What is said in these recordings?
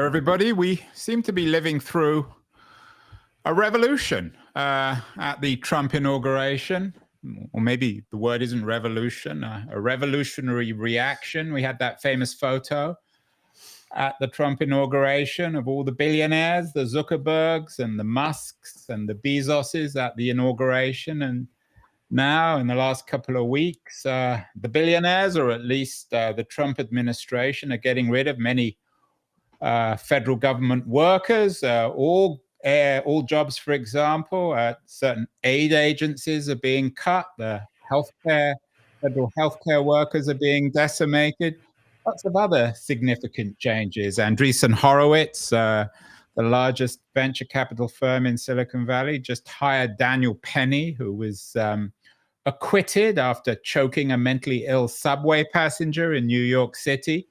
everybody. We seem to be living through a revolution at the Trump inauguration, or maybe the word isn't revolution, a revolutionary reaction. We had that famous photo at the Trump inauguration of all the billionaires, the Zuckerbergs and the Musks and the Bezoses at the inauguration. And now, in the last couple of weeks, the billionaires, or at least the Trump administration, are getting rid of many federal government workers, all jobs, for example, certain aid agencies are being cut. The federal healthcare workers are being decimated. Lots of other significant changes. Andreessen Horowitz, the largest venture capital firm in Silicon Valley, just hired Daniel Penny, who was acquitted after choking a mentally ill subway passenger in New York City.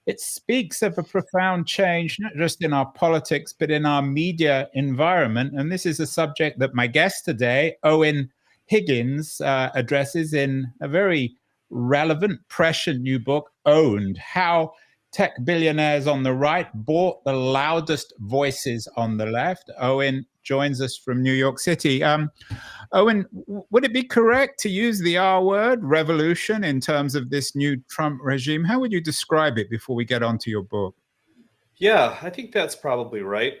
It speaks of a profound change, not just in our politics, but in our media environment. And this is a subject that my guest today, Eoin Higgins, addresses in a very relevant, prescient new book, Owned: How Tech Billionaires on the Right Bought the Loudest Voices on the Left. Eoin joins us from New York City. Eoin, would it be correct to use the R word, revolution, in terms of this new Trump regime? How would you describe it before we get on to your book? Yeah, I think that's probably right.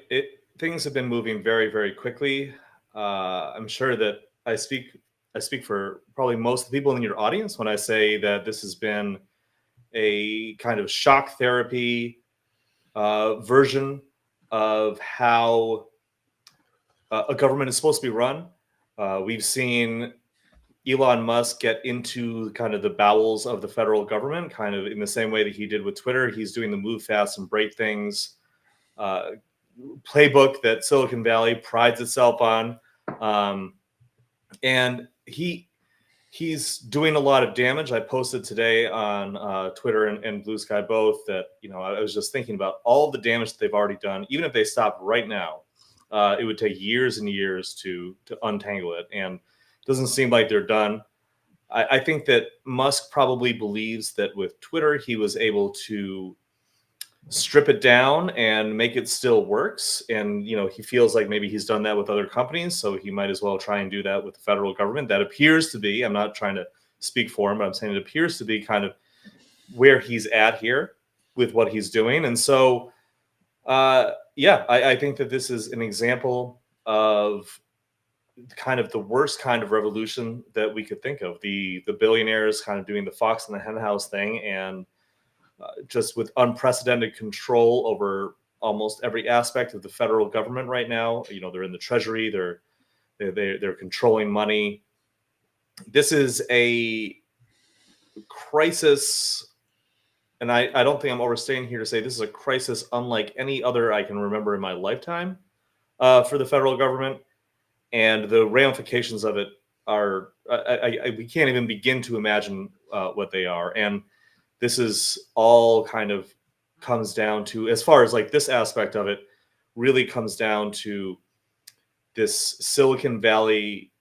Things have been moving very, very quickly. I'm sure that I speak for probably most of the people in your audience when I say that this has been a kind of shock therapy version of how a government is supposed to be run. We've seen Elon Musk get into kind of the bowels of the federal government, kind of in the same way that he did with Twitter. He's doing the move fast and break things playbook that Silicon Valley prides itself on. And he's doing a lot of damage. I posted today on Twitter and Blue Sky both that, I was just thinking about all the damage that they've already done. Even if they stopped right now, it would take years and years to untangle it. And it doesn't seem like they're done. I think that Musk probably believes that with Twitter, he was able to strip it down and make it still works. And, he feels like maybe he's done that with other companies, so he might as well try and do that with the federal government. That appears to be, I'm not trying to speak for him, but I'm saying it appears to be kind of where he's at here with what he's doing. And so, I think that this is an example of kind of the worst kind of revolution that we could think of. The billionaires kind of doing the fox in the henhouse thing, and just with unprecedented control over almost every aspect of the federal government right now. They're in the Treasury, they're controlling money. This is a crisis, and I don't think I'm overstaying here to say this is a crisis unlike any other I can remember in my lifetime for the federal government. And the ramifications of it are, we can't even begin to imagine what they are. And this is all kind of comes down to, as far as like this aspect of it, really comes down to this Silicon Valley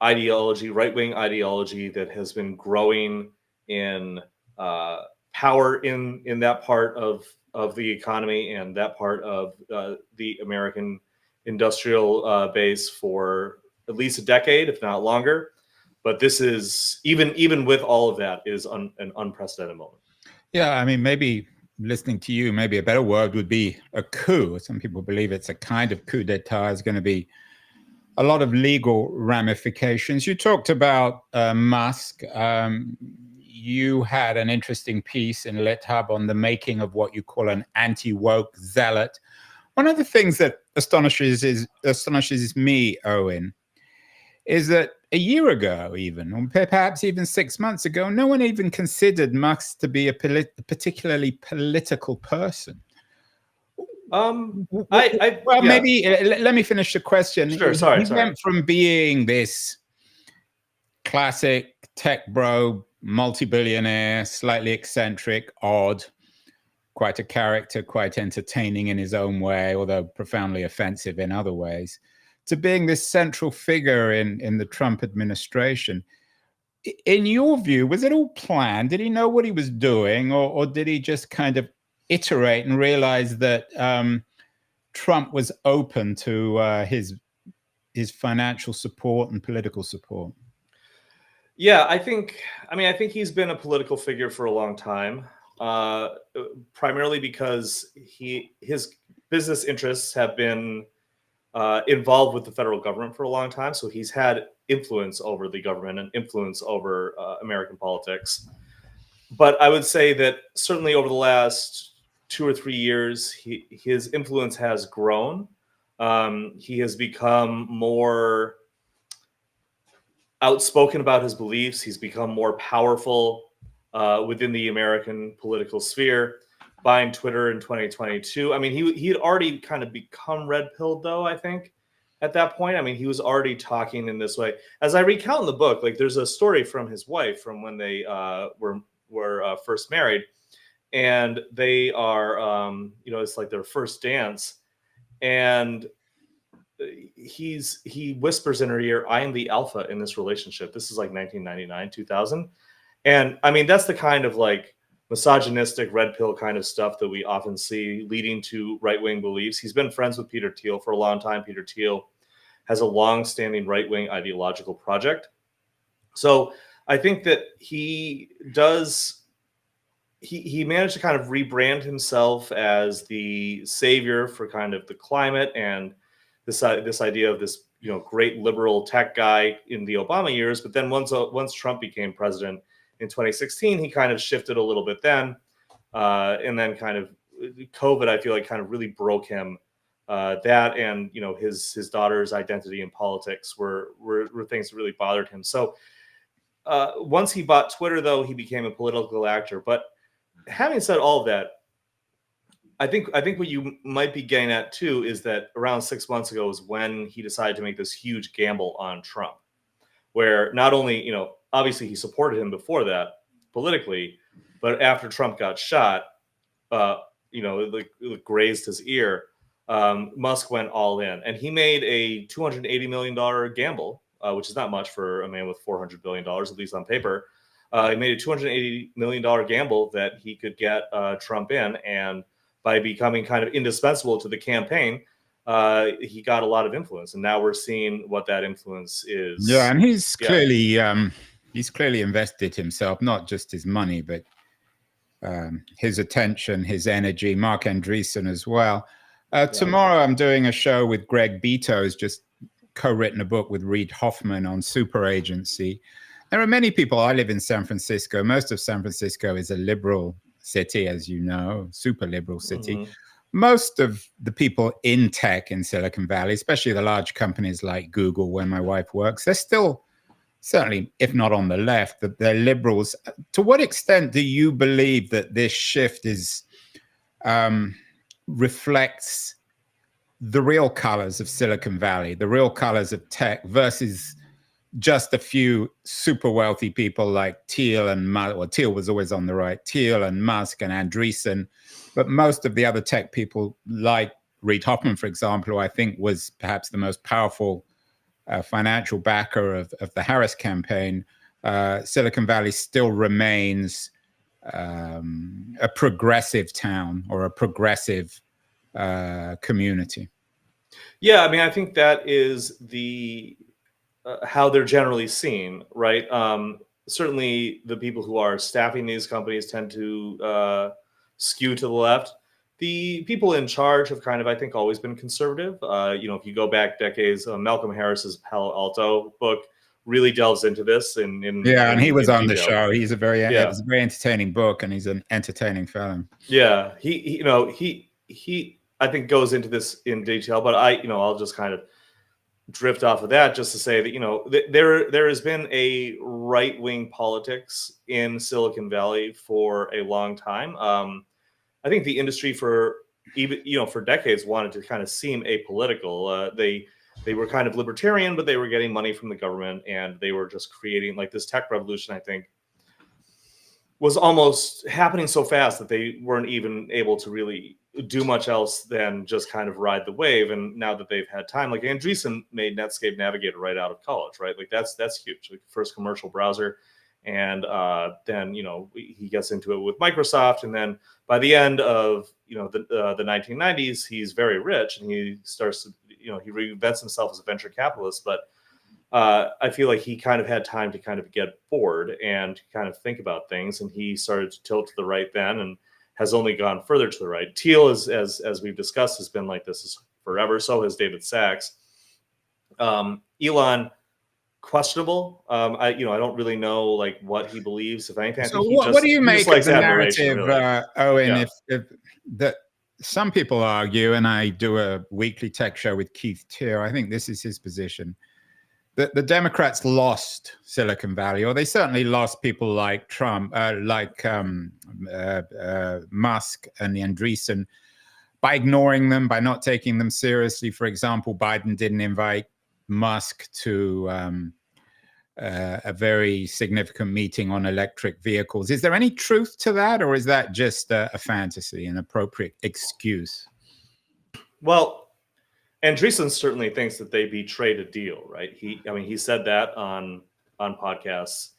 ideology, right-wing ideology that has been growing in power in that part of the economy and that part of the American industrial base for at least a decade, if not longer. But this is, even with all of that, is an unprecedented moment. Yeah, I mean, maybe listening to you, maybe a better word would be a coup. Some people believe it's a kind of coup d'etat. Is going to be a lot of legal ramifications. You talked about Musk. You had an interesting piece in LitHub on the making of what you call an anti-woke zealot. One of the things that astonishes me, Eoin, is that a year ago, even, or perhaps even 6 months ago, no one even considered Musk to be a particularly political person. Maybe let me finish the question. Sure, sorry. He went from being this classic tech bro, multi-billionaire, slightly eccentric, odd, quite a character, quite entertaining in his own way, although profoundly offensive in other ways, to being this central figure in the Trump administration. In your view, was it all planned? Did he know what he was doing, or did he just kind of iterate and realize that Trump was open to his financial support and political support? Yeah, I think he's been a political figure for a long time, primarily because his business interests have been involved with the federal government for a long time. So he's had influence over the government and influence over American politics. But I would say that certainly over the last 2 or 3 years, his influence has grown. He has become more outspoken about his beliefs. He's become more powerful within the American political sphere. Buying Twitter in 2022. I mean, he had already kind of become red pilled, though, I think, at that point. I mean, he was already talking in this way. As I recount in the book, like there's a story from his wife from when they were first married, and they are, it's like their first dance, and he whispers in her ear, "I am the alpha in this relationship." This is like 1999, 2000. And I mean, that's the kind of like misogynistic red pill kind of stuff that we often see leading to right-wing beliefs. He's been friends with Peter Thiel for a long time. Peter Thiel has a long-standing right-wing ideological project. So I think that he managed to kind of rebrand himself as the savior for kind of the climate and this idea of this, great liberal tech guy in the Obama years. But then once Trump became president in 2016, he kind of shifted a little bit then. And then kind of COVID, I feel like kind of really broke him. That and, his daughter's identity in politics were things that really bothered him. So once he bought Twitter, though, he became a political actor. But having said all of that, I think what you might be getting at, too, is that around 6 months ago is when he decided to make this huge gamble on Trump, where not only, obviously he supported him before that politically, but after Trump got shot, it grazed his ear. Musk went all in, and he made a $280 million gamble, which is not much for a man with $400 billion, at least on paper. He made a $280 million gamble that he could get Trump in, and by becoming kind of indispensable to the campaign, he got a lot of influence, and now we're seeing what that influence is. Yeah, and he's clearly invested himself, not just his money, but his attention, his energy. Mark Andreessen as well. Tomorrow, I'm doing a show with Greg Beto, who's just co-written a book with Reid Hoffman on super agency. There are many people. I live in San Francisco. Most of San Francisco is a liberal city, as you know, super liberal city. Mm-hmm. Most of the people in tech in Silicon Valley, especially the large companies like Google, where my wife works, they're still, certainly, if not on the left, that they're liberals. To what extent do you believe that this shift is reflects the real colors of Silicon Valley, the real colors of tech, versus just a few super wealthy people like Thiel and Musk? Well, Thiel was always on the right. Thiel and Musk and Andreessen, but most of the other tech people, like Reid Hoffman, for example, who I think was perhaps the most powerful financial backer of the Harris campaign, Silicon Valley still remains a progressive town or a progressive community. Yeah, I mean, I think that is how they're generally seen, right? Certainly, the people who are staffing these companies tend to skew to the left. The people in charge have kind of, I think, always been conservative. If you go back decades, Malcolm Harris's Palo Alto book really delves into this. And he was on the show. It was a very entertaining book, and he's an entertaining fellow. Yeah, he I think goes into this in detail, but I'll just kind of drift off of that just to say that there has been a right-wing politics in Silicon Valley for a long time. I think the industry for decades wanted to kind of seem apolitical. They were kind of libertarian, but they were getting money from the government, and they were just creating like this tech revolution. I think was almost happening so fast that they weren't even able to really do much else than just kind of ride the wave. And now that they've had time, like Andreessen made Netscape Navigator right out of college, right? Like that's huge. Like first commercial browser. And then, he gets into it with Microsoft. And then by the end of, the 1990s, he's very rich, and he starts to, he reinvents himself as a venture capitalist. But I feel like he kind of had time to kind of get bored and kind of think about things. And he started to tilt to the right then, and has only gone further to the right. Thiel, as we've discussed, has been like this forever. So has David Sachs. Elon, questionable. I don't really know like what he believes, if anything. I So think what do you make of the narrative, really. Owen? Yeah. If that some people argue, and I do a weekly tech show with Keith Teare, I think this is his position, that the Democrats lost Silicon Valley, or they certainly lost people like Trump, Musk and Andreessen, by ignoring them, by not taking them seriously. For example, Biden didn't invite Musk to a very significant meeting on electric vehicles. Is there any truth to that, or is that just a fantasy, an appropriate excuse? Well, Andreessen certainly thinks that they betrayed a deal, right? He said that on podcasts.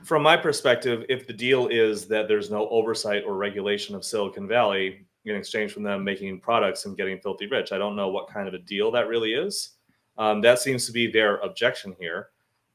From my perspective, if the deal is that there's no oversight or regulation of Silicon Valley in exchange for them making products and getting filthy rich, I don't know what kind of a deal that really is. That seems to be their objection here.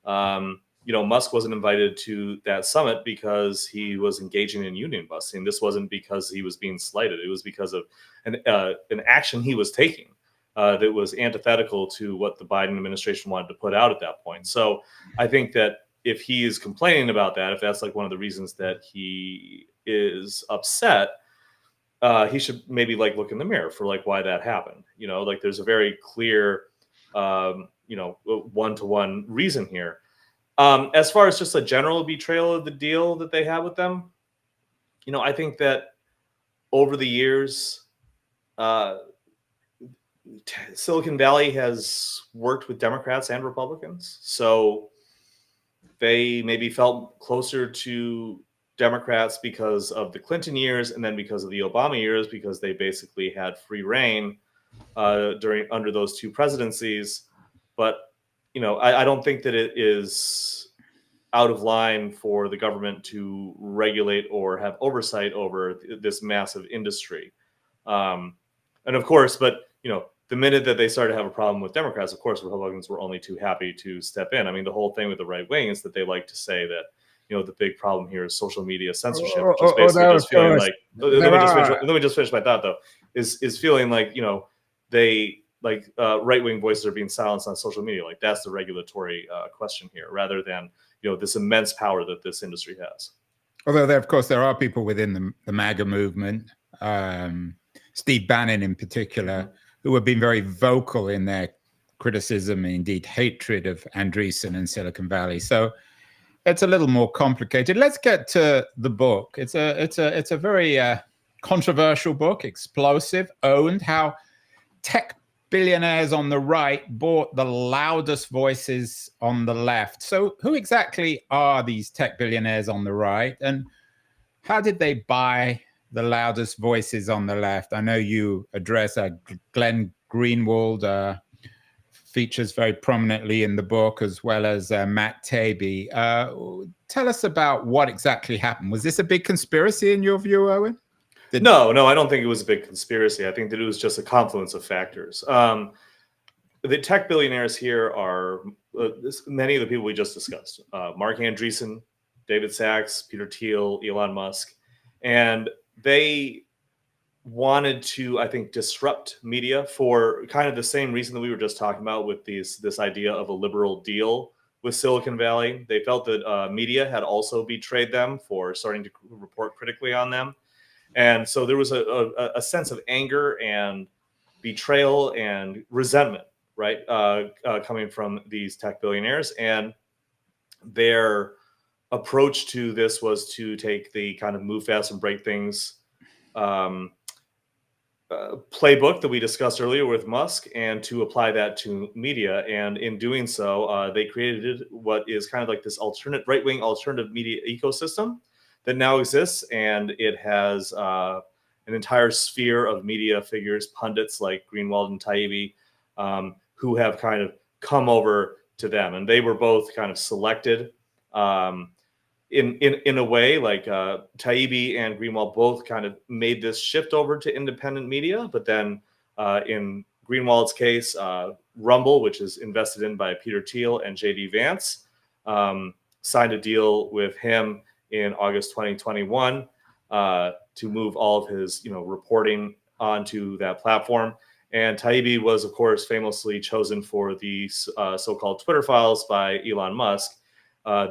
Musk wasn't invited to that summit because he was engaging in union busting. This wasn't because he was being slighted. It was because of an action he was taking that was antithetical to what the Biden administration wanted to put out at that point. So I think that if he is complaining about that, if that's like one of the reasons that he is upset, he should maybe like look in the mirror for like why that happened. Like there's a very clear, one-to-one reason here. As far as just a general betrayal of the deal that they had with them, I think that over the years, Silicon Valley has worked with Democrats and Republicans. So they maybe felt closer to Democrats because of the Clinton years, and then because of the Obama years, because they basically had free reign under those two presidencies. But I don't think that it is out of line for the government to regulate or have oversight over this massive industry. And of course, but the minute that they started to have a problem with Democrats, of course, Republicans were only too happy to step in. I mean, the whole thing with the right wing is that they like to say that, the big problem here is social media censorship, which is basically just feeling like, let me just finish my thought though, is feeling like, they like right-wing voices are being silenced on social media. Like that's the regulatory question here, rather than, this immense power that this industry has. Although of course, there are people within the MAGA movement, Steve Bannon in particular, who have been very vocal in their criticism and indeed hatred of Andreessen and Silicon Valley. So it's a little more complicated. Let's get to the book. It's a very controversial book, explosive, owned, how tech billionaires on the right bought the loudest voices on the left. So who exactly are these tech billionaires on the right, and how did they buy the loudest voices on the left? I know you address Glenn Greenwald, features very prominently in the book, as well as Matt Taibbi. Tell us about what exactly happened. Was this a big conspiracy in your view, Owen? No, I don't think it was a big conspiracy. I think that it was just a confluence of factors. The tech billionaires here are many of the people we just discussed. Mark Andreessen, David Sachs, Peter Thiel, Elon Musk. And they wanted to, I think, disrupt media for kind of the same reason that we were just talking about with this idea of a liberal deal with Silicon Valley. They felt that media had also betrayed them for starting to report critically on them. And so there was a sense of anger and betrayal and resentment, right, coming from these tech billionaires. And their approach to this was to take the kind of move fast and break things playbook that we discussed earlier with Musk, and to apply that to media. And in doing so, they created what is kind of like this right-wing alternative media ecosystem that now exists, and it has an entire sphere of media figures, pundits like Greenwald and Taibbi, who have kind of come over to them, and they were both kind of selected in a way. Like Taibbi and Greenwald both kind of made this shift over to independent media, but then in Greenwald's case, Rumble, which is invested in by Peter Thiel and JD Vance, signed a deal with him in August 2021 to move all of his reporting onto that platform. And Taibbi was, of course, famously chosen for the so-called Twitter files by Elon Musk,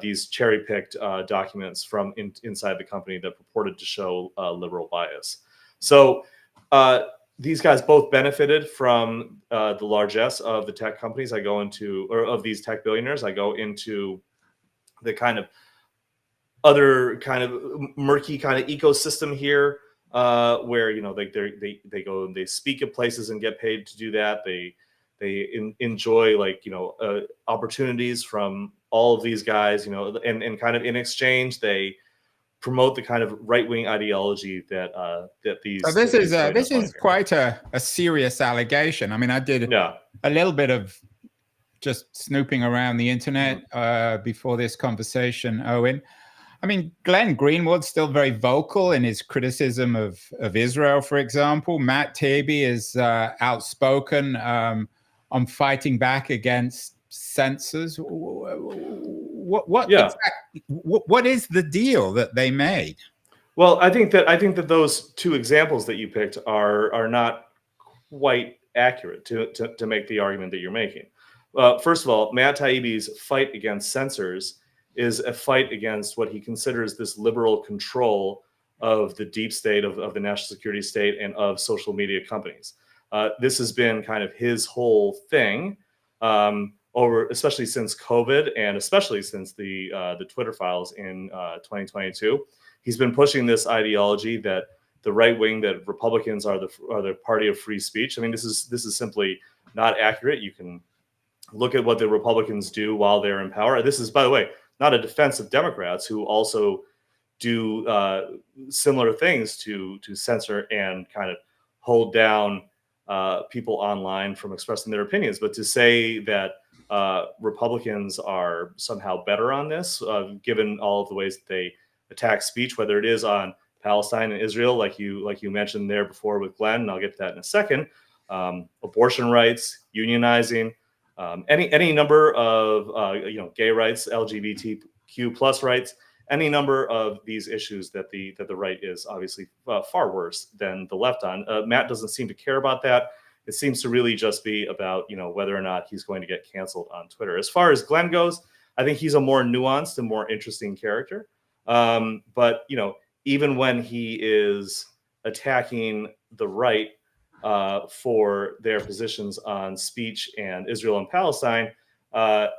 these cherry-picked documents from inside the company that purported to show liberal bias. So these guys both benefited from the largesse of the tech companies I go into, or of these tech billionaires. I go into the kind of other kind of murky kind of ecosystem here, where they go and they speak at places and get paid to do that. They enjoy opportunities from all of these guys, and kind of in exchange they promote the kind of right-wing ideology that these. So this is quite a serious allegation. I mean, I did a little bit of just snooping around the internet before this conversation, Eoin. I mean, Glenn Greenwald's still very vocal in his criticism of Israel, for example. Matt Taibbi is outspoken on fighting back against censors. What is the deal that they made? Well, I think that those two examples that you picked are not quite accurate to make the argument that you're making. First of all, Matt Taibbi's fight against censors is a fight against what he considers this liberal control of the deep state, of the national security state, and of social media companies. This has been kind of his whole thing, especially since COVID, and especially since the Twitter files in 2022. He's been pushing this ideology that the right wing, that Republicans are the party of free speech. I mean, this is simply not accurate. You can look at what the Republicans do while they're in power. This is, by the way, not a defense of Democrats, who also do similar things to censor and kind of hold down people online from expressing their opinions. But to say that Republicans are somehow better on this, given all of the ways that they attack speech, whether it is on Palestine and Israel, like you mentioned there before with Glenn, and I'll get to that in a second, abortion rights, unionizing, any number of gay rights, LGBTQ plus rights, any number of these issues that the right is obviously far worse than the left on. Matt doesn't seem to care about that. It seems to really just be about whether or not he's going to get canceled on Twitter. As far as Glenn goes, I think he's a more nuanced and more interesting character. But even when he is attacking the right for their positions on speech and Israel and Palestine,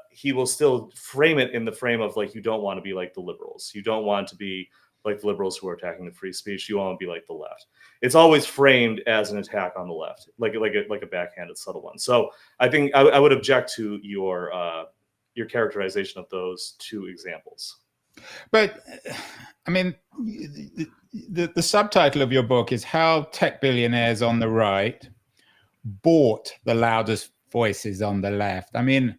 he will still frame it in the frame of you don't want to be like the liberals. You don't want to be like the liberals who are attacking the free speech. You want to be like the left. It's always framed as an attack on the left, like a backhanded, subtle one. So I think I would object to your characterization of those two examples. But I mean, the subtitle of your book is How Tech Billionaires on the Right Bought the Loudest Voices on the Left. I mean,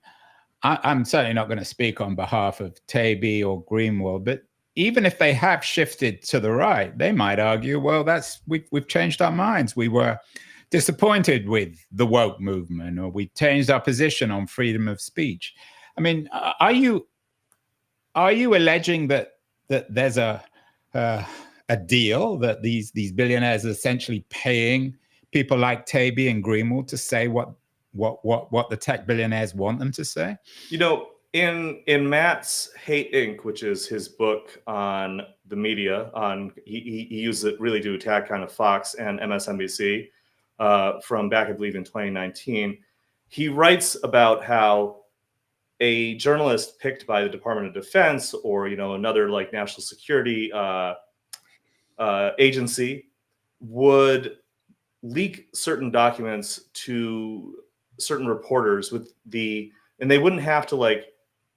I'm certainly not going to speak on behalf of Taibbi or Greenwald, but even if they have shifted to the right, they might argue, well, we've changed our minds. We were disappointed with the woke movement, or we changed our position on freedom of speech. I mean, are you alleging that there's a deal, that these billionaires are essentially paying people like Taibbi and Greenwald to say what the tech billionaires want them to say? In Matt's Hate Inc., which is his book on the media, he uses it really to attack kind of Fox and MSNBC from back, I believe, in 2019. He writes about how a journalist picked by the Department of Defense or another national security agency would leak certain documents to certain reporters and they wouldn't have to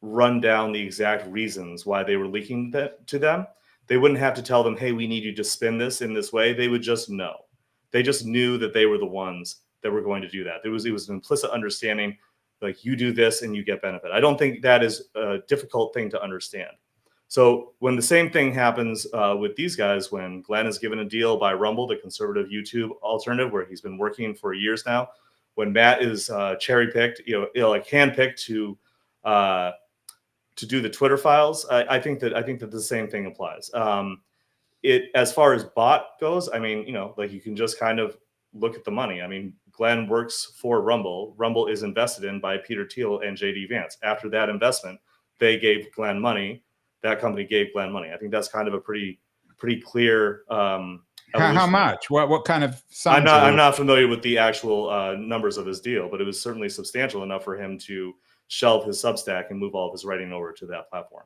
run down the exact reasons why they were leaking that to them. They wouldn't have to tell them, hey, we need you to spin this in this way. They would just know. They just knew that they were the ones that were going to do that. It was an implicit understanding like you do this and you get benefit. I don't think that is a difficult thing to understand. So when the same thing happens with these guys, when Glenn is given a deal by Rumble, the conservative YouTube alternative, where he's been working for years now, when Matt is cherry picked, like handpicked to do the Twitter files, I think that the same thing applies. As far as bot goes, I mean, like you can just kind of look at the money. I mean, Glenn works for Rumble. Rumble is invested in by Peter Thiel and JD Vance. After that investment, they gave Glenn money. That company gave Glenn money. I think that's kind of a pretty clear. How much? What kind of sums? I'm not familiar with the actual numbers of his deal, but it was certainly substantial enough for him to shelve his Substack and move all of his writing over to that platform.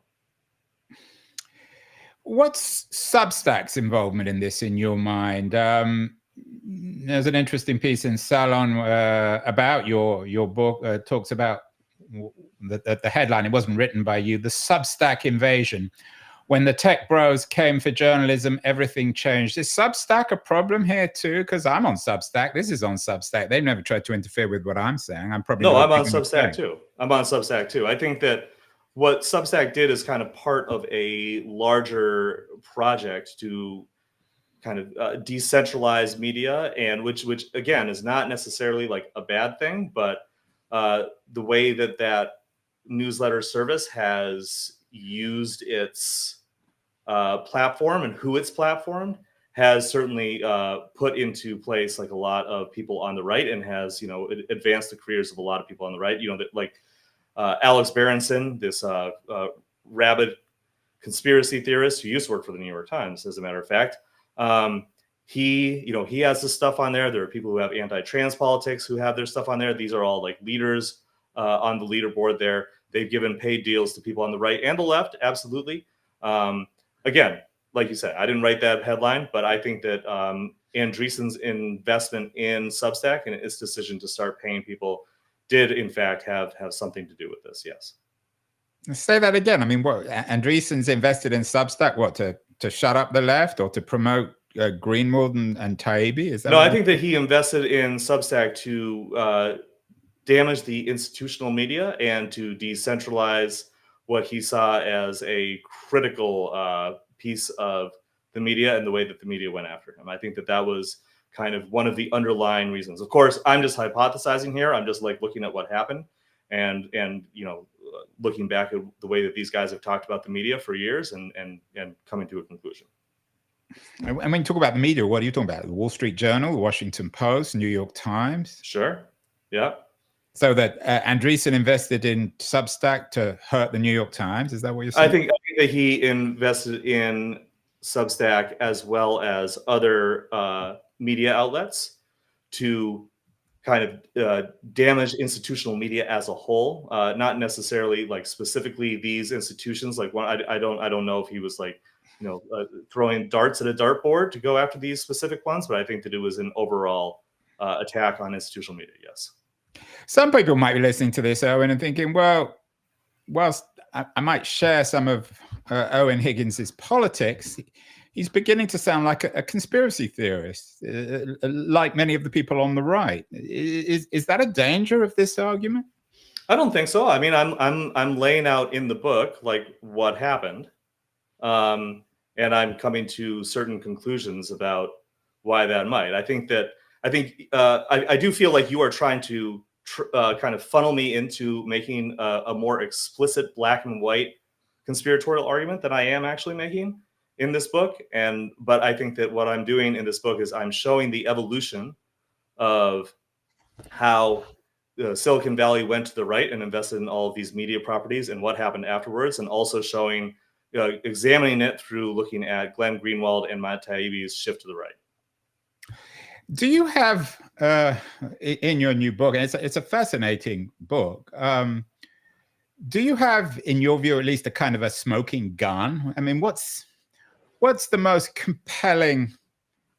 What's Substack's involvement in this, in your mind? There's an interesting piece in Salon about your book. Talks about the headline. It wasn't written by you. The Substack invasion. When the tech bros came for journalism, everything changed. Is Substack a problem here too? Because I'm on Substack. This is on Substack. They've never tried to interfere with what I'm saying. I'm on Substack too. I'm on Substack too. I think that what Substack did is kind of part of a larger project to kind of decentralize media, and which again is not necessarily like a bad thing, but the way that newsletter service has used its platform and who it's platformed has certainly put into place like a lot of people on the right, and has advanced the careers of a lot of people on the right. Alex Berenson, this rabid conspiracy theorist who used to work for the New York Times, as a matter of fact. He has this stuff on there. There are people who have anti-trans politics who have their stuff on there. These are all like leaders on the leaderboard there. They've given paid deals to people on the right and the left. Absolutely. Again, like you said, I didn't write that headline, but I think that Andreessen's investment in Substack and its decision to start paying people did in fact have something to do with this. Yes. Say that again. I mean, what, Andreessen's invested in Substack? What, to shut up the left or to promote Greenwald and Taibbi? Is that? No, I think that he invested in Substack to damage the institutional media and to decentralize what he saw as a critical piece of the media and the way that the media went after him. I think that was kind of one of the underlying reasons. Of course, I'm just hypothesizing here. I'm just like looking at what happened and looking back at the way that these guys have talked about the media for years and coming to a conclusion. And when you talk about the media, what are you talking about? The Wall Street Journal, the Washington Post, New York Times? Sure. Yeah. So that Andreessen invested in Substack to hurt the New York Times? Is that what you're saying? I think that he invested in Substack as well as other media outlets to kind of damage institutional media as a whole, not necessarily like specifically these institutions. Like I don't know if he was like throwing darts at a dartboard to go after these specific ones, but I think that it was an overall attack on institutional media. Yes. Some people might be listening to this, Eoin, and thinking, well, whilst I might share some of Eoin Higgins's politics, he's beginning to sound like a conspiracy theorist, like many of the people on the right. Is that a danger of this argument? I don't think so. I mean, I'm laying out in the book like what happened, and I'm coming to certain conclusions about why that might. I do feel like you are trying to kind of funnel me into making a more explicit black and white conspiratorial argument than I am actually making in this book. But I think that what I'm doing in this book is I'm showing the evolution of how Silicon Valley went to the right and invested in all of these media properties and what happened afterwards, and also showing, examining it through looking at Glenn Greenwald and Matt Taibbi's shift to the right. Do you have in your new book, and it's a fascinating book, do you have, in your view, at least a kind of a smoking gun? I mean, what's the most compelling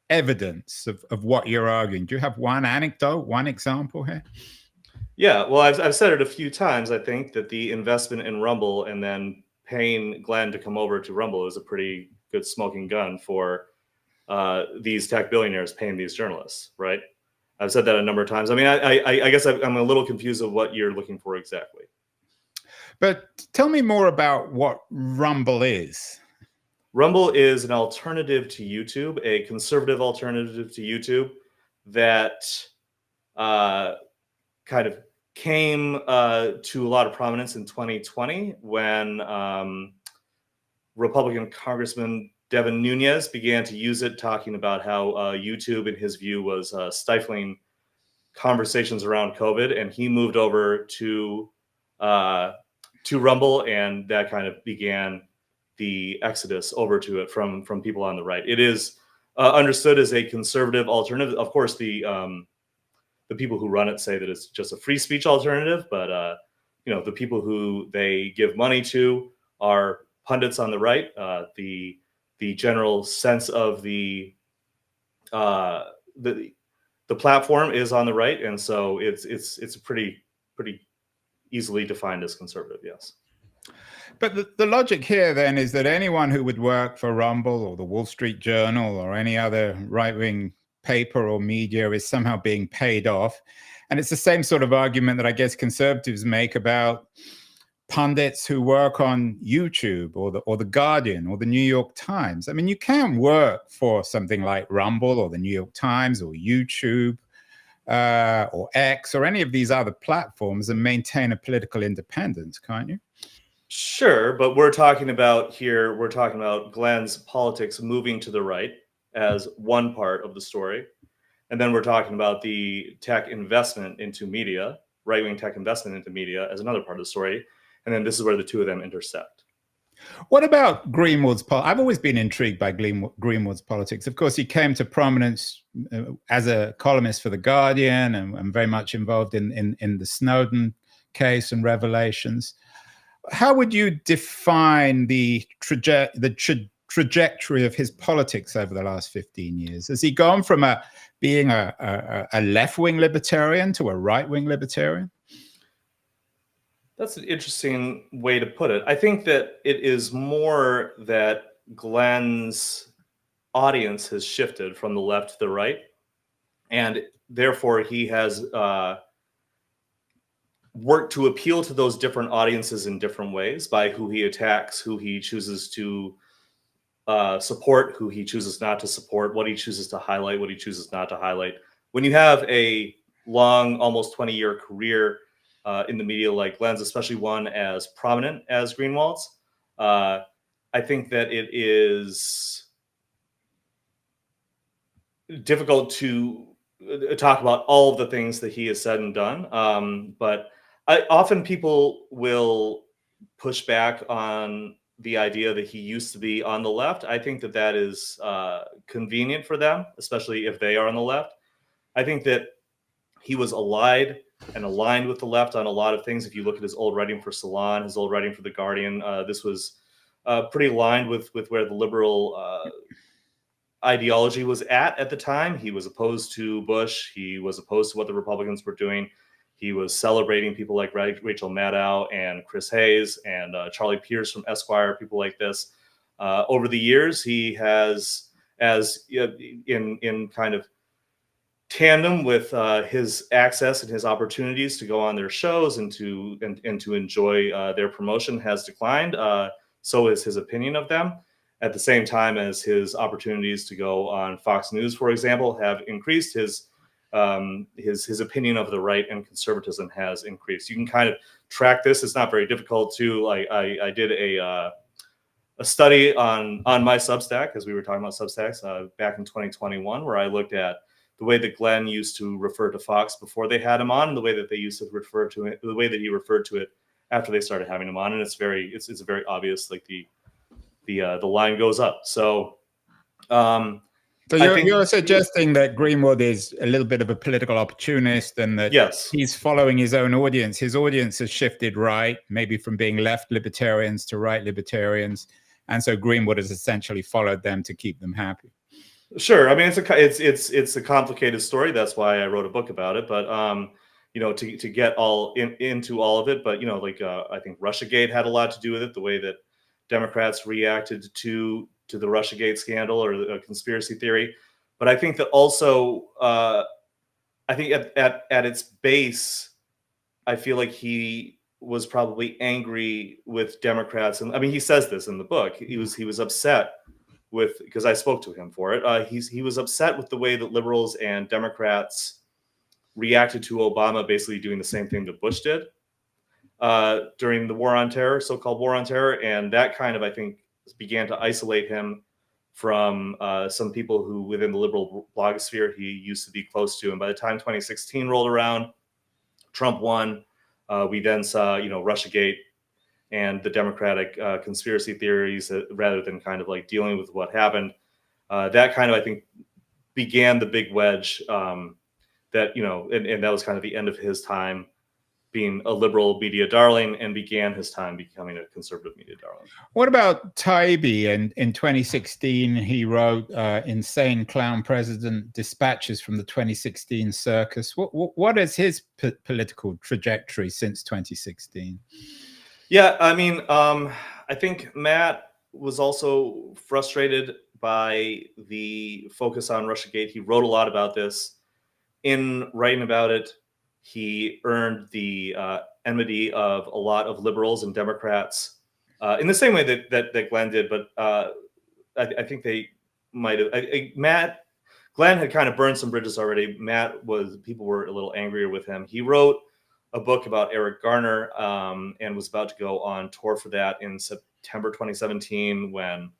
evidence of what you're arguing? Do you have one anecdote, one example here? Yeah, well, I've said it a few times. I think that the investment in Rumble and then paying Glenn to come over to Rumble is a pretty good smoking gun for these tech billionaires paying these journalists, right? I've said that a number of times. I mean, I guess I'm a little confused of what you're looking for exactly. But tell me more about what Rumble is. Rumble is an alternative to YouTube, a conservative alternative to YouTube that kind of came to a lot of prominence in 2020 when Republican Congressman Devin Nunes began to use it, talking about how YouTube, in his view, was stifling conversations around COVID, and he moved over to Rumble, and that kind of began the exodus over to it from people on the right. It is understood as a conservative alternative. Of course, the people who run it say that it's just a free speech alternative, but the people who they give money to are pundits on the right. The general sense of the platform is on the right, and so it's pretty easily defined as conservative. Yes. But the logic here then is that anyone who would work for Rumble or the Wall Street Journal or any other right-wing paper or media is somehow being paid off. And it's the same sort of argument that I guess conservatives make about pundits who work on YouTube or the Guardian or the New York Times. I mean, you can work for something like Rumble or the New York Times or YouTube or X or any of these other platforms and maintain a political independence, can't you? Sure, but we're talking about Glenn's politics moving to the right as one part of the story. And then we're talking about the tech investment into media, right-wing tech investment into media as another part of the story. And then this is where the two of them intersect. What about Greenwald's politics? I've always been intrigued by Greenwald's politics. Of course, he came to prominence as a columnist for The Guardian and very much involved in the Snowden case and revelations. How would you define the trajectory of his politics over the last 15 years? Has he gone from being a left-wing libertarian to a right-wing libertarian? That's an interesting way to put it. I think that it is more that Glenn's audience has shifted from the left to the right, and therefore he has worked to appeal to those different audiences in different ways by who he attacks, who he chooses to support, who he chooses not to support, what he chooses to highlight, what he chooses not to highlight. When you have a long, almost 20-year career in the media like Glenn's, especially one as prominent as Greenwald's, I think that it is difficult to talk about all of the things that he has said and done. But often people will push back on the idea that he used to be on the left. I think that that is convenient for them, especially if they are on the left. I think that he was allied and aligned with the left on a lot of things. If you look at his old writing for Salon, his old writing for The Guardian, this was pretty aligned with where the liberal ideology was at the time. He was opposed to Bush. He was opposed to what the Republicans were doing. He was celebrating people like Rachel Maddow and Chris Hayes and Charlie Pierce from Esquire, people like this. Over the years, he has, in kind of tandem with his access and his opportunities to go on their shows and to enjoy their promotion, has declined. So is his opinion of them. At the same time as his opportunities to go on Fox News, for example, have increased, his opinion of the right and conservatism has increased. You can kind of track this. It's not very difficult to. I did a study on my Substack, as we were talking about Substacks back in 2021, where I looked at the way that Glenn used to refer to Fox before they had him on, and the way that they used to refer to it, the way that he referred to it after they started having him on, and it's very obvious, like the line goes up. So you're suggesting that Greenwald is a little bit of a political opportunist, and that yes, he's following his own audience. His audience has shifted right, maybe from being left libertarians to right libertarians, and so Greenwald has essentially followed them to keep them happy. Sure. I mean, it's a complicated story. That's why I wrote a book about it. But to get all into all of it, but I think Russiagate had a lot to do with it. The way that Democrats reacted to the Russiagate scandal or the conspiracy theory. But I think that also I think at its base, I feel like he was probably angry with Democrats, and I mean, he says this in the book. He was upset with, because I spoke to him for it. He was upset with the way that liberals and Democrats reacted to Obama basically doing the same thing that Bush did during the war on terror, so-called war on terror, and that kind of, I think, began to isolate him from some people who within the liberal blogosphere he used to be close to. And by the time 2016 rolled around, Trump won. We then saw, Russiagate and the Democratic conspiracy theories, rather than kind of like dealing with what happened. That kind of, I think, began the big wedge that, and that was kind of the end of his time being a liberal media darling, and began his time becoming a conservative media darling. What about Taibbi? And in 2016, he wrote Insane Clown President Dispatches from the 2016 Circus. What is his political trajectory since 2016? Yeah, I mean, I think Matt was also frustrated by the focus on Russiagate. He wrote a lot about this. In writing about it, he earned the enmity of a lot of liberals and Democrats in the same way that Glenn did. But I think they might have. Glenn had kind of burned some bridges already. People were a little angrier with him. He wrote a book about Eric Garner and was about to go on tour for that in September 2017, when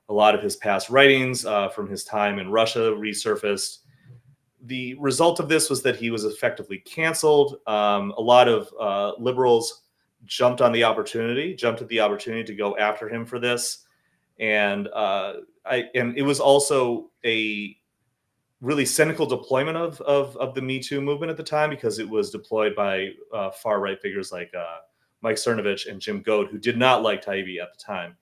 a lot of his past writings from his time in Russia resurfaced. The result of this was that he was effectively canceled. A lot of liberals jumped at the opportunity to go after him for this. And it was also a really cynical deployment of the Me Too movement at the time, because it was deployed by far right figures like Mike Cernovich and Jim Goad, who did not like Taibbi at the time.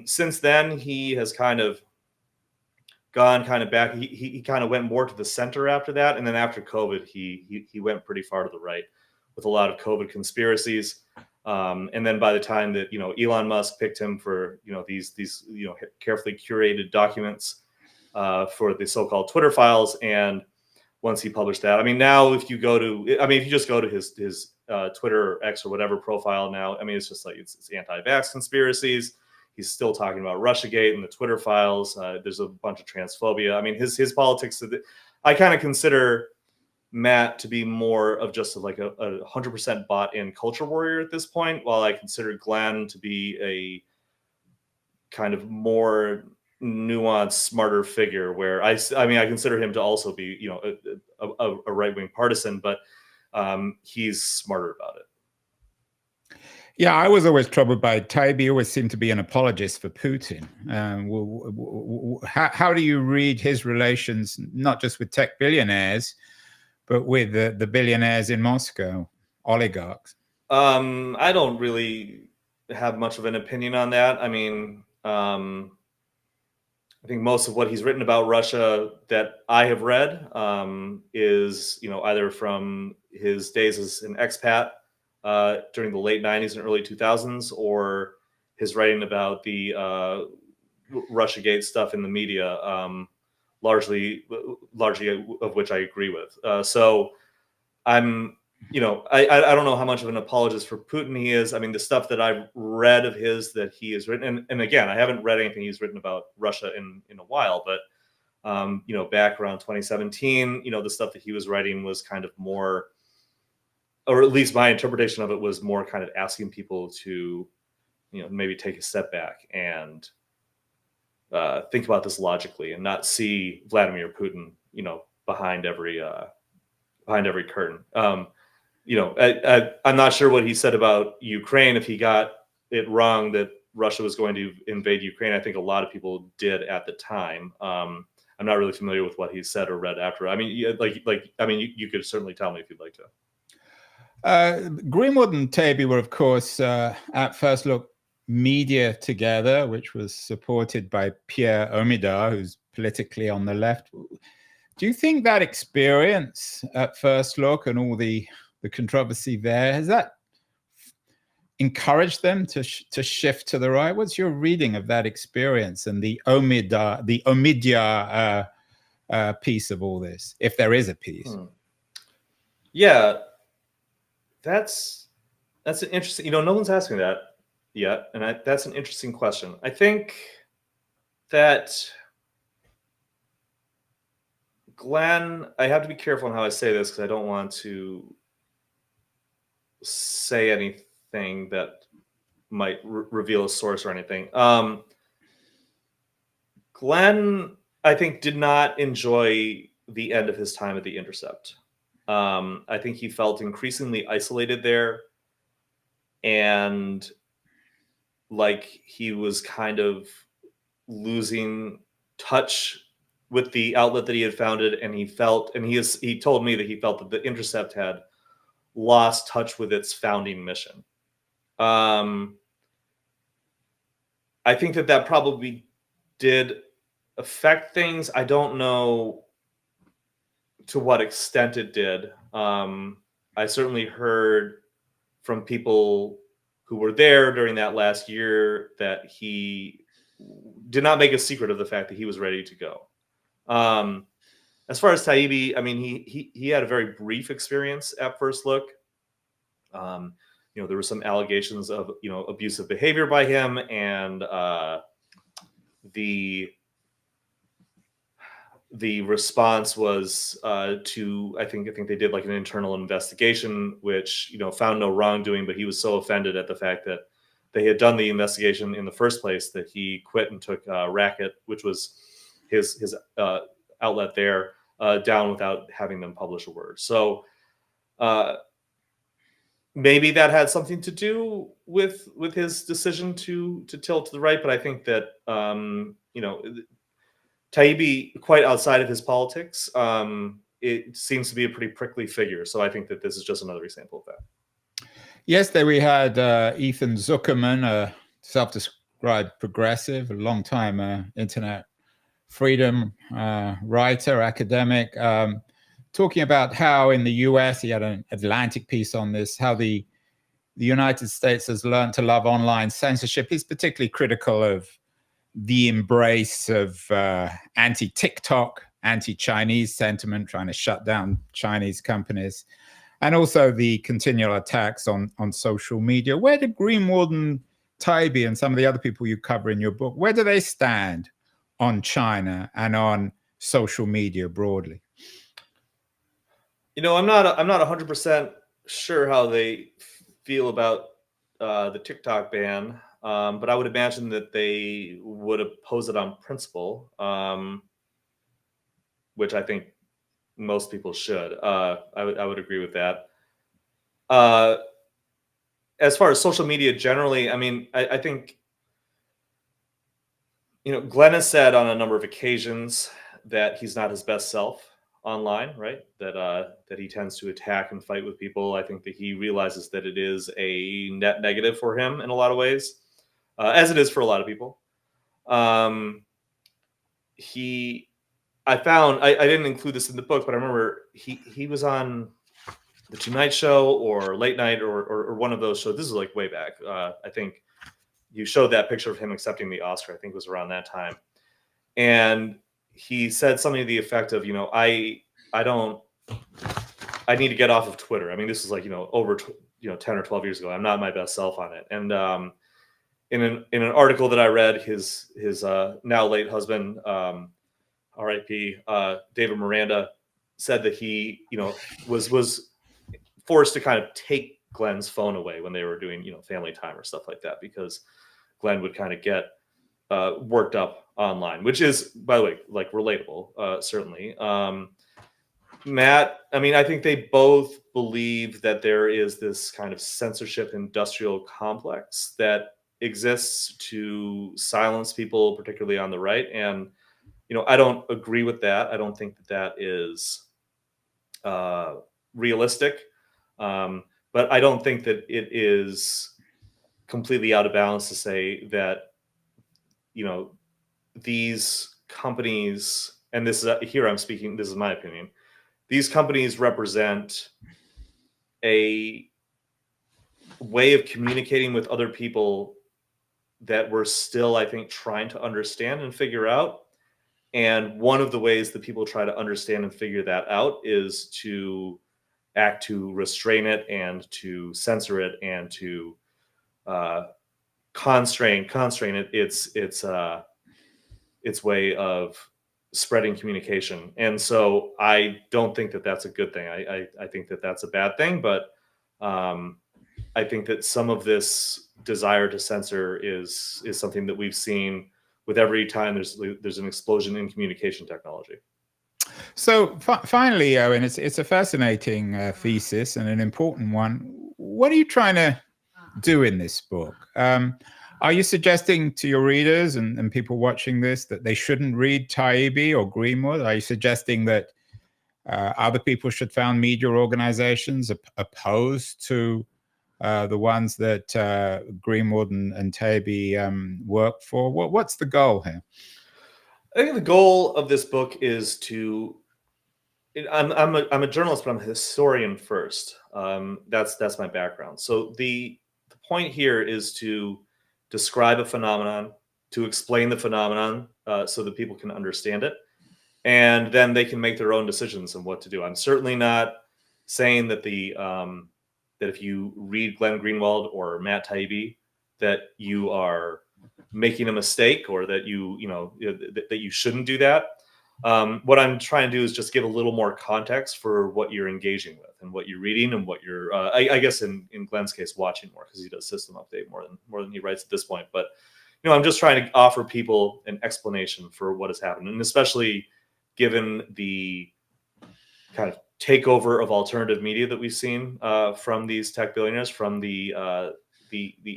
Since then, he has kind of gone back. He kind of went more to the center after that, and then after COVID, he went pretty far to the right with a lot of COVID conspiracies. And then by the time that Elon Musk picked him for these carefully curated documents for the so-called Twitter files, and once he published that, I mean, now if you just go to his Twitter or X or whatever profile now, I mean, it's just like it's anti-vax conspiracies. He's still talking about Russiagate and the Twitter files. There's a bunch of transphobia. I mean, his politics. I kind of consider Matt to be more of just like a 100% bought-in culture warrior at this point, while I consider Glenn to be a kind of more nuanced, smarter figure. Where I consider him to also be a right-wing partisan, but he's smarter about it. Yeah, I was always troubled by Taibbi. He always seemed to be an apologist for Putin. How do you read his relations, not just with tech billionaires, but with the billionaires in Moscow, oligarchs? I don't really have much of an opinion on that. I mean, I think most of what he's written about Russia that I have read is, either from his days as an expat during the late 90s and early 2000s, or his writing about the Russiagate stuff in the media, largely of which I agree with. So I'm, I don't know how much of an apologist for Putin he is. I mean, the stuff that I've read of his that he has written, and again, I haven't read anything he's written about Russia in a while, but back around 2017, the stuff that he was writing was kind of more, or at least my interpretation of it was more kind of asking people to, maybe take a step back and think about this logically, and not see Vladimir Putin, behind every curtain. I'm not sure what he said about Ukraine, if he got it wrong that Russia was going to invade Ukraine. I think a lot of people did at the time. I'm not really familiar with what he said or read after. I mean, you could certainly tell me if you'd like to. Greenwald and Taibbi were, of course, at first look media together, which was supported by Pierre Omidyar, who's politically on the left. Do you think that experience at first look and all the controversy there, has that encouraged them to shift to the right? What's your reading of that experience and the Omidyar piece of all this, if there is a piece? Yeah, that's an interesting. No one's asked me that yet, and that's an interesting question. I think that Glenn, I have to be careful on how I say this because I don't want to say anything that might reveal a source or anything. Glenn, I think, did not enjoy the end of his time at The Intercept. I think he felt increasingly isolated there, and like he was kind of losing touch with the outlet that he had founded, and he told me that he felt that The Intercept had lost touch with its founding mission. I think that probably did affect things. I don't know to what extent it did. I certainly heard from people who were there during that last year that he did not make a secret of the fact that he was ready to go. As far as Taibbi, I mean, he had a very brief experience at First Look. There were some allegations of abusive behavior by him, and the response was to I think they did like an internal investigation, which found no wrongdoing, but he was so offended at the fact that they had done the investigation in the first place that he quit and took Racket, which was his outlet there, down without having them publish a word. So maybe that had something to do with his decision to tilt to the right, but I think that Taibbi, quite outside of his politics, it seems to be a pretty prickly figure. So I think that this is just another example of that. Yesterday we had Ethan Zuckerman, a self-described progressive, a long-time internet freedom writer, academic, talking about how in the US, he had an Atlantic piece on this, how the United States has learned to love online censorship. He's particularly critical of the embrace of anti-TikTok, anti-Chinese sentiment, trying to shut down Chinese companies, and also the continual attacks on social media. Where do Greenwald and Taibbi and some of the other people you cover in your book, where do they stand on China and on social media broadly? I'm not 100% sure how they feel about the TikTok ban. But I would imagine that they would oppose it on principle, which I think most people should. I would agree with that. As far as social media generally, I mean, I think, Glenn has said on a number of occasions that he's not his best self online, right? That he tends to attack and fight with people. I think that he realizes that it is a net negative for him in a lot of ways. As it is for a lot of people. I didn't include this in the book, but I remember he was on the Tonight Show or Late Night or one of those shows. This is like way back. I think you showed that picture of him accepting the Oscar. I think it was around that time. And he said something to the effect of, I need to get off of Twitter. I mean, this is like, over 10 or 12 years ago. I'm not my best self on it. And in an article that I read, his now late husband, R.I.P. David Miranda, said that he was forced to kind of take Glenn's phone away when they were doing family time or stuff like that, because Glenn would kind of get worked up online, which is, by the way, like relatable, certainly. Matt, I mean, I think they both believe that there is this kind of censorship industrial complex that exists to silence people, particularly on the right. And, I don't agree with that. I don't think that is realistic. But I don't think that it is completely out of balance to say that, these companies, and this is here I'm speaking, this is my opinion, these companies represent a way of communicating with other people that we're still, I think, trying to understand and figure out. And one of the ways that people try to understand and figure that out is to act to restrain it and to censor it and to constrain it. Its way of spreading communication. And so I don't think that that's a good thing. I think that that's a bad thing, but I think that some of this desire to censor is something that we've seen with every time there's an explosion in communication technology. So finally, Eoin, it's a fascinating thesis and an important one. What are you trying to do in this book? Are you suggesting to your readers and people watching this that they shouldn't read Taibbi or Greenwald? Are you suggesting that other people should found media organizations opposed to the ones that Greenwald and Taibbi work for? What's the goal here? I think the goal of this book is to. I'm a journalist, but I'm a historian first. That's my background. So the point here is to describe a phenomenon, to explain the phenomenon, so that people can understand it, and then they can make their own decisions on what to do. I'm certainly not saying that that if you read Glenn Greenwald or Matt Taibbi, that you are making a mistake or that that you shouldn't do that. What I'm trying to do is just give a little more context for what you're engaging with and what you're reading and what you're, I guess in Glenn's case, watching more, because he does system update more than he writes at this point. But I'm just trying to offer people an explanation for what has happened, and especially given the kind of takeover of alternative media that we've seen from these tech billionaires, from the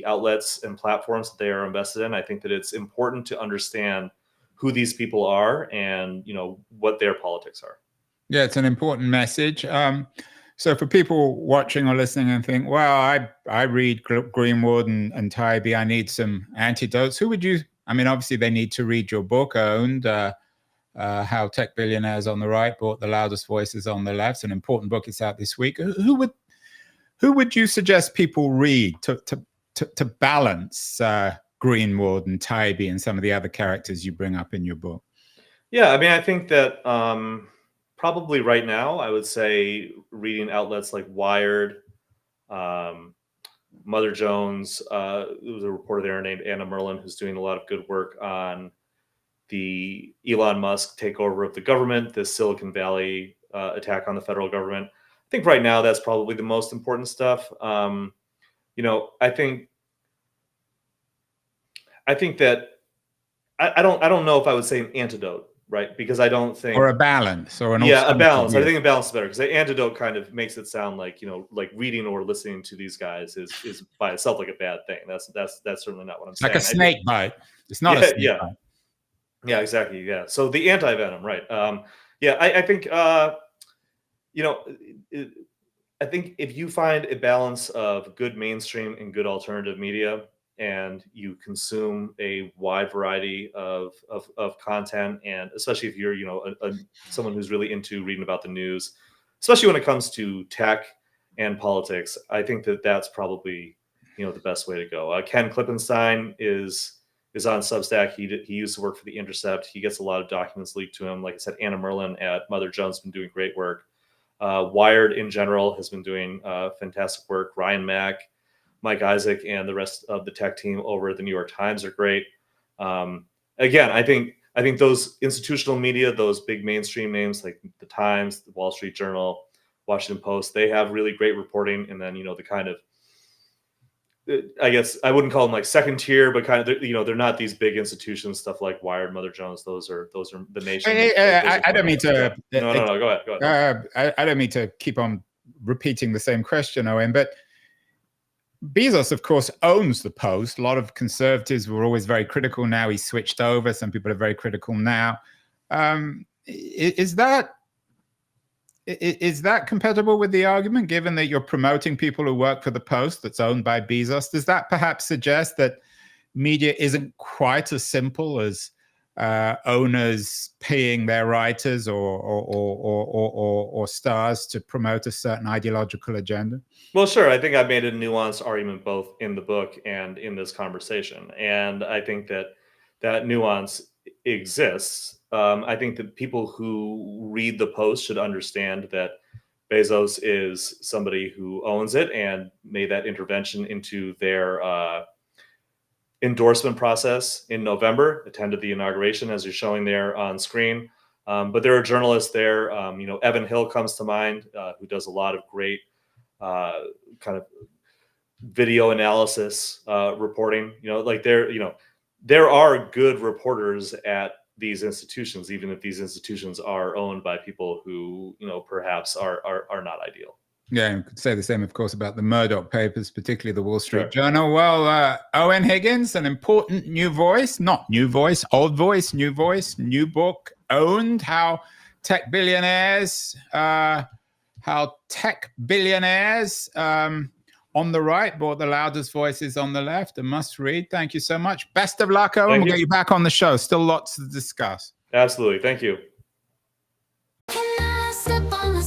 outlets and platforms that they are invested in. I think that it's important to understand who these people are and what their politics are. Yeah, it's an important message. So for people watching or listening and think, well, I read Greenwald and Taibbi, I need some antidotes. Who would you? I mean, obviously they need to read your book, Owned. How Tech Billionaires on the Right Bought the Loudest Voices on the Left. It's an important book. It's out this week. Who would you suggest people read to balance Greenwald and Taibbi and some of the other characters you bring up in your book? Yeah, I mean, I think that probably right now, I would say reading outlets like Wired, Mother Jones. There was a reporter there named Anna Merlin who's doing a lot of good work on the Elon Musk takeover of the government, the Silicon Valley attack on the federal government. I think right now that's probably the most important stuff. I think that I don't know if I would say an antidote, right? Because I don't think, or a balance, or a balance. I think a balance is better, because the antidote kind of makes it sound like like reading or listening to these guys is by itself like a bad thing. That's certainly not what I'm saying. Like a snake bite. It's not a snake bite. Yeah, exactly. Yeah. So the anti-venom, right? I think I think if you find a balance of good mainstream and good alternative media, and you consume a wide variety of content, and especially if you're someone who's really into reading about the news, especially when it comes to tech and politics, I think that that's probably the best way to go. Ken Klippenstein is on Substack. He used to work for The Intercept. He gets a lot of documents leaked to him. Like I said, Anna Merlin at Mother Jones has been doing great work. Wired in general has been doing fantastic work. Ryan Mack, Mike Isaac, and the rest of the tech team over at the New York Times are great. Again, I think those institutional media, those big mainstream names like the Times, the Wall Street Journal, Washington Post, they have really great reporting. And then the kind of, I guess I wouldn't call them like second tier, but kind of they're not these big institutions, stuff like Wired, Mother Jones. Those are the nation. I don't mean to. No, go ahead. I don't mean to keep on repeating the same question, Owen, but Bezos, of course, owns the Post. A lot of conservatives were always very critical. Now he's switched over. Some people are very critical now. Is that compatible with the argument, given that you're promoting people who work for the Post that's owned by Bezos? Does that perhaps suggest that media isn't quite as simple as owners paying their writers or stars to promote a certain ideological agenda? Well, sure. I think I made a nuanced argument both in the book and in this conversation. And I think that nuance exists. I think that people who read the post should understand that Bezos is somebody who owns it and made that intervention into their endorsement process in November, attended the inauguration as you're showing there on screen. But there are journalists there. Evan Hill comes to mind, who does a lot of great kind of video analysis reporting. There are good reporters at these institutions, even if these institutions are owned by people who perhaps are not ideal. Yeah, you could say the same, of course, about the Murdoch papers, particularly the Wall Street Journal. Well, Eoin Higgins, an important new voice, not new voice, old voice, new book, Owned, how tech billionaires on the right bought the loudest voices on the left. A must read. Thank you so much. Best of luck, Eoin. We'll get you back on the show. Still lots to discuss. Absolutely. Thank you. Can I step on the